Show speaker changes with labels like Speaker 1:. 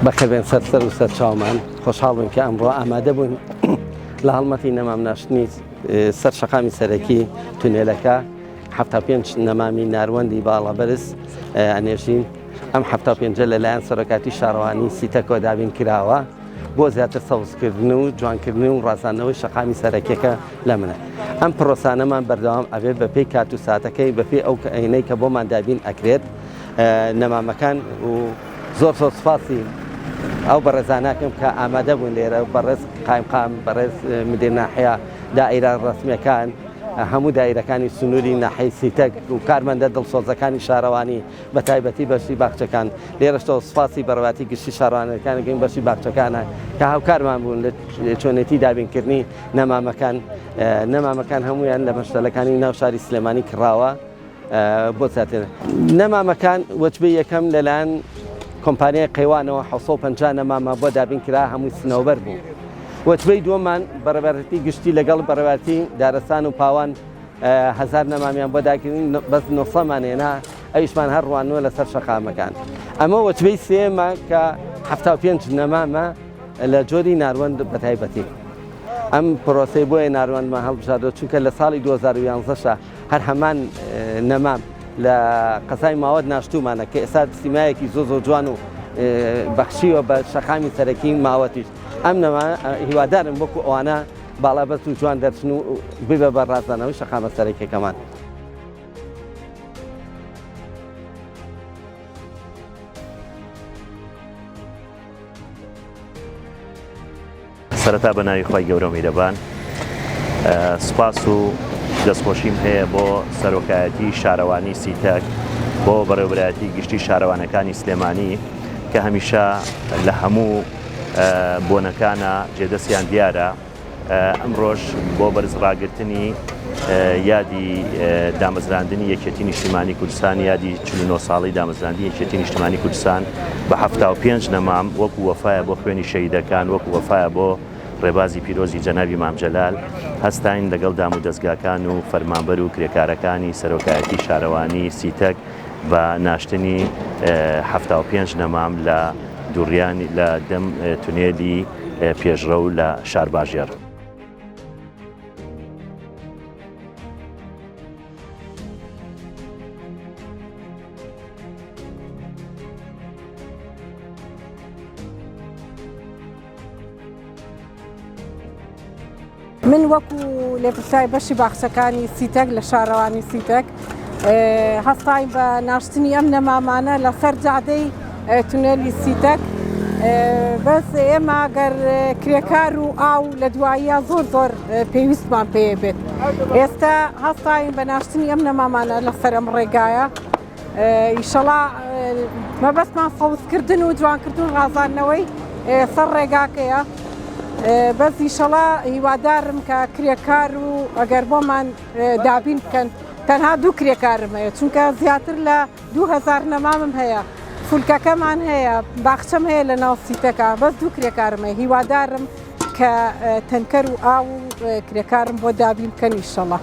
Speaker 1: بەخێبێن سەرسەر و سەرچاومان خۆشحاڵ بووین کە ئەمڕۆ ئامادە بووین لە هەڵمەتی نەمامناشتنی سەر شەقامی سەرەکی تونێلەکە 75 نەمامی ناروەندی باڵەبەرز ئەنێژین. ئەم 75 لەلایەن سەرۆکاتی شارەوانی سیتەکۆ دابین کراوە بۆ زیاتر سەوزکردن و جوانکردن و ڕازاندنەوەی شەقامی سەرەکیەکە لە منە. ئەم پرۆسانەمان بەردەوام ئەوێ بەپێی کات و ساتەکەی بەپێی ئەو ئەینەی کە بۆمان دابین ئەکرێت نەمامەکان و زۆر سپاسی ئەو بەڕێزاناکەم کە ئامادە بوون لێرە بەڕێز قایمقام بەڕێز مدیر ناحەیە دائیرە ڕسمیەکان هەموو دایرەکانی سنووری ناحەی سیتەک و کارمەندە دڵسۆزەکانی شارەوانی بە تایبەتی بەشی باخچەکان لێرەشتەوە سپاسی بەڕێواتی گشتی شارەوانەکانەکەین بەشی باخچەکانە کە هاوکارمان بوون لە چۆنێتی دابینکردنی نەمامەکان هەمویان لە مەشتەلەکانی ناو شاری سلێمانی کراوە بۆ زیاتر. نەمامەکان وەجبەی یەکەم لەلایەن کۆمپانیای قەیوانەوە 750 نەمامە بۆ دابین کرا هەمووی سنەوبەر بوو. وەجبەی دووەمان بەڕێوەتی گشتی لەگەڵ بەڕێوەتی دارستان و پاوان 1000 نەمامیان بۆ داکردین بەس 900مان هێنا ئەویشمان هەر ڕوانوە لەسەر شەقامەکان. ئەمە وەجبەی سێمە کە 75 نەمامە لە جۆری ناروەند بەتایبەتی. ئەم پرۆسەی بۆیە ناروەندمان هەڵبژاردەوە چونکە لە ساڵی 2011 هەر هەمان نەمام لە قەزای ماوەت ناشتومانە کە ئێستا سیمایەکی زۆ جوان و بەخشیوە بە شەقامی سەرەکی ماوەتیش. ئەم نەما هیوادارم وەکو ئەوانە باڵابەست و جوان دەرچن و ببە بە ڕازانەوەی شەقامە سەرەکیەکەمان.
Speaker 2: سەرەتا بە ناوی خۆی گەورە میرەبان سوپاس و دەستخۆشیم هەیە بۆ سەرۆکایەتی شارەوانی سیتەک بۆ بەڕێوەبەرایەتی گشتی شارەوانەکانی سلێمانی کە هەمیشە لە هەموو بۆنەکانە جێدەستیان دیارە. ئەمڕۆژ بۆ بەرزڕاگرتنی یادی دامەزراندنی یەکێتی نیشتیمانی کوردستان یادی 49 ساڵی دامەزراندنی یەکێتی نیشتیمانی کوردستان بە 75 نەمام وەکو وەفایە بۆ خوێنی شەهیدەکان وەکو وەفایە بۆ ڕێبازی پیرۆزی جەنابی مام جەلال هەستاین لەگەڵ دام و دەستگاکان و فەرمانبەر و کرێکارەکانی سەرۆکایەتی شارەوانی سیتەک بە ناشتنی 75 نەمام لە دووڕیانی لە دەم تونێلی پێشڕە و لە شار باژێر.
Speaker 3: من وەکو لێپرسای بەشی باخچەکانی سیتەک لە شارەوانی سیتەک هەستاین بە ناشتنی ئەم نەمامانە لەسەر جادەی تونێلی سیتەک. بەس ئێمە گەر کرێکار و ئاو لە دواییە زۆر پێویستمان پێ بێت. ئێستا هەستاین بە ناشتنی ئەم نەمامانە لەسەر ئەم ڕێگایە. ئیشەڵا مەبەستمان سەوزکردن و جوانکردن و ڕازاندنەوەی سەر ڕێگاکەیە. بەس ئیشەڵا هیوادارم کە کرێکار و ئەگەر بۆمان دابین بکەن تەنها دوو کرێکارم هەیە چونکە زیاتر لە 2000 نەمامم هەیە. فولکەکەمان هەیە باخچەم هەیە لە ناو سیتەکە بەس دوو کرێکارم هەیە. هیوادارم کە تەنکەر و ئاو و کرێکارم بۆ دابین بکەن ئیشەڵا.